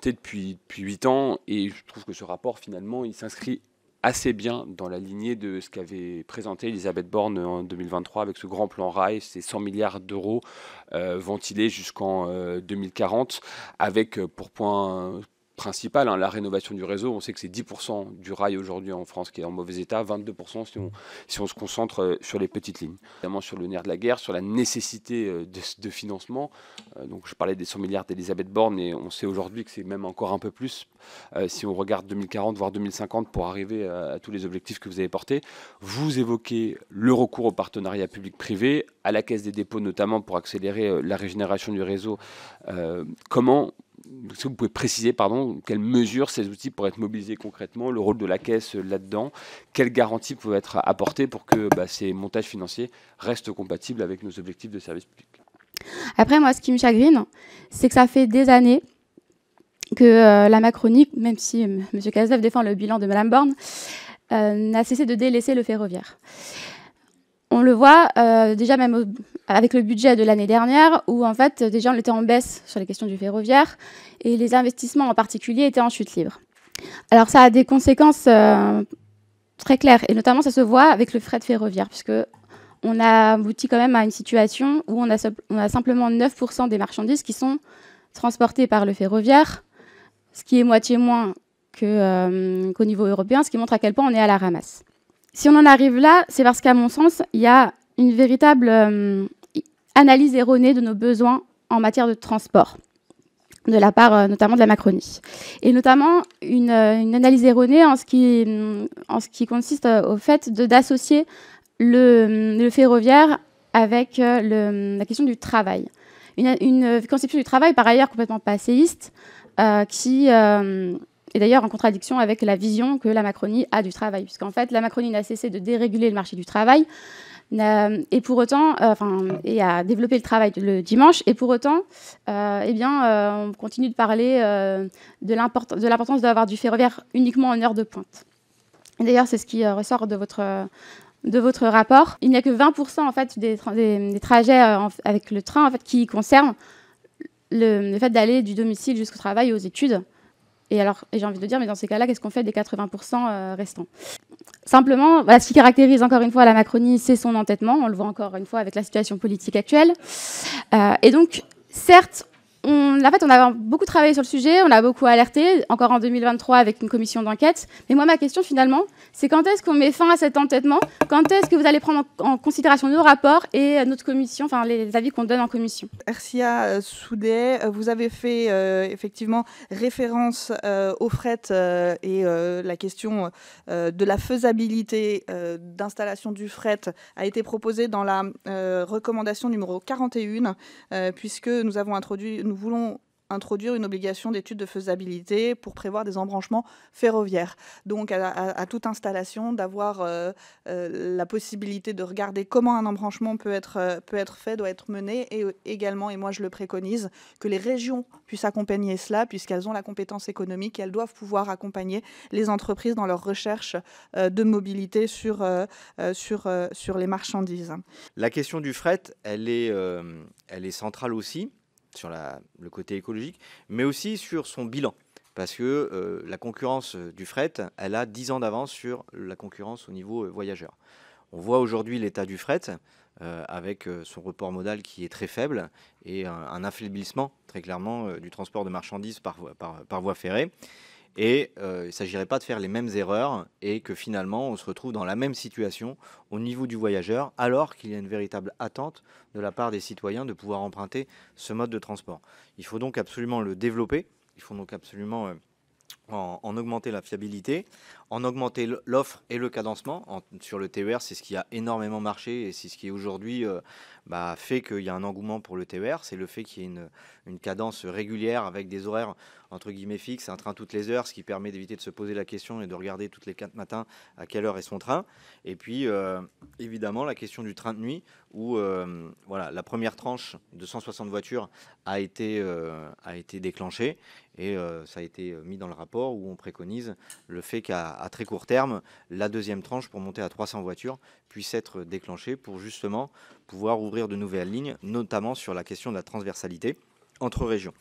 depuis 8 ans et je trouve que ce rapport, finalement, il s'inscrit assez bien dans la lignée de ce qu'avait présenté Elisabeth Borne en 2023 avec ce grand plan rail, ces 100 milliards d'euros ventilés jusqu'en 2040, avec pour point principal la rénovation du réseau. On sait que c'est 10% du rail aujourd'hui en France qui est en mauvais état, 22% si on se concentre sur les petites lignes. Évidemment sur le nerf de la guerre, sur la nécessité de financement. Donc je parlais des 100 milliards d'Elisabeth Borne et on sait aujourd'hui que c'est même encore un peu plus si on regarde 2040 voire 2050 pour arriver à tous les objectifs que vous avez portés. Vous évoquez le recours au partenariat public-privé, à la Caisse des dépôts notamment pour accélérer la régénération du réseau. Comment est-ce que vous pouvez préciser, quelles mesures ces outils pourraient être mobilisés concrètement, le rôle de la Caisse là-dedans, quelles garanties peuvent être apportées pour que ces montages financiers restent compatibles avec nos objectifs de service public? Après, moi, ce qui me chagrine, c'est que ça fait des années que la Macronie, même si M. Cazeneuve défend le bilan de Mme Borne, n'a cessé de délaisser le ferroviaire. On le voit déjà même avec le budget de l'année dernière, où en fait déjà on était en baisse sur les questions du ferroviaire, et les investissements en particulier étaient en chute libre. Alors ça a des conséquences très claires, et notamment ça se voit avec le fret ferroviaire, puisque on a abouti quand même à une situation où on a simplement 9% des marchandises qui sont transportées par le ferroviaire, ce qui est moitié moins qu'au niveau européen, ce qui montre à quel point on est à la ramasse. Si on en arrive là, c'est parce qu'à mon sens, il y a une véritable analyse erronée de nos besoins en matière de transport, de la part notamment de la Macronie. Et notamment une analyse erronée en ce qui consiste au fait d'associer le ferroviaire avec la question du travail. Une conception du travail, par ailleurs, complètement passéiste, qui est d'ailleurs en contradiction avec la vision que la Macronie a du travail, puisqu'en fait, la Macronie n'a cessé de déréguler le marché du travail, et pour autant, et à développer le travail le dimanche, et pour autant, on continue de parler de l'importance d'avoir du ferroviaire uniquement en heure de pointe. D'ailleurs, c'est ce qui ressort de votre rapport. Il n'y a que 20% en fait, des trajets avec le train en fait, qui concernent le fait d'aller du domicile jusqu'au travail et aux études. Et j'ai envie de dire, mais dans ces cas-là, qu'est-ce qu'on fait des 80% restants? Simplement, voilà, ce qui caractérise encore une fois la Macronie, c'est son entêtement. On le voit encore une fois avec la situation politique actuelle. Et donc, certes, on a beaucoup travaillé sur le sujet, on a beaucoup alerté, encore en 2023 avec une commission d'enquête. Mais moi, ma question, finalement, c'est quand est-ce qu'on met fin à cet entêtement? Quand est-ce que vous allez prendre en considération nos rapports et notre commission, enfin les avis qu'on donne en commission? Ercia Soudet, vous avez fait effectivement référence au fret et la question de la faisabilité d'installation du fret a été proposée dans la recommandation numéro 41, puisque nous voulons introduire une obligation d'étude de faisabilité pour prévoir des embranchements ferroviaires. Donc à toute installation, d'avoir la possibilité de regarder comment un embranchement peut être fait, doit être mené, et également, et moi je le préconise, que les régions puissent accompagner cela, puisqu'elles ont la compétence économique, et elles doivent pouvoir accompagner les entreprises dans leur recherche de mobilité sur les marchandises. La question du fret, elle est centrale aussi, sur le côté écologique, mais aussi sur son bilan. Parce que la concurrence du fret, elle a 10 ans d'avance sur la concurrence au niveau voyageur. On voit aujourd'hui l'état du fret, avec son report modal qui est très faible, et un affaiblissement, très clairement, du transport de marchandises par voie ferrée. Et il ne s'agirait pas de faire les mêmes erreurs et que finalement on se retrouve dans la même situation au niveau du voyageur, alors qu'il y a une véritable attente de la part des citoyens de pouvoir emprunter ce mode de transport. Il faut donc absolument le développer, il faut donc absolument en augmenter la fiabilité, en augmenter l'offre et le cadencement. Sur le TER, c'est ce qui a énormément marché et c'est ce qui aujourd'hui fait qu'il y a un engouement pour le TER. C'est le fait qu'il y ait une cadence régulière avec des horaires entre guillemets fixes, un train toutes les heures, ce qui permet d'éviter de se poser la question et de regarder toutes les 4 matins à quelle heure est son train. Et puis évidemment la question du train de nuit où la première tranche de 160 voitures a été déclenchée et ça a été mis dans le rapport où on préconise le fait qu'à très court terme, la deuxième tranche pour monter à 300 voitures puisse être déclenchée pour justement pouvoir ouvrir de nouvelles lignes, notamment sur la question de la transversalité entre régions.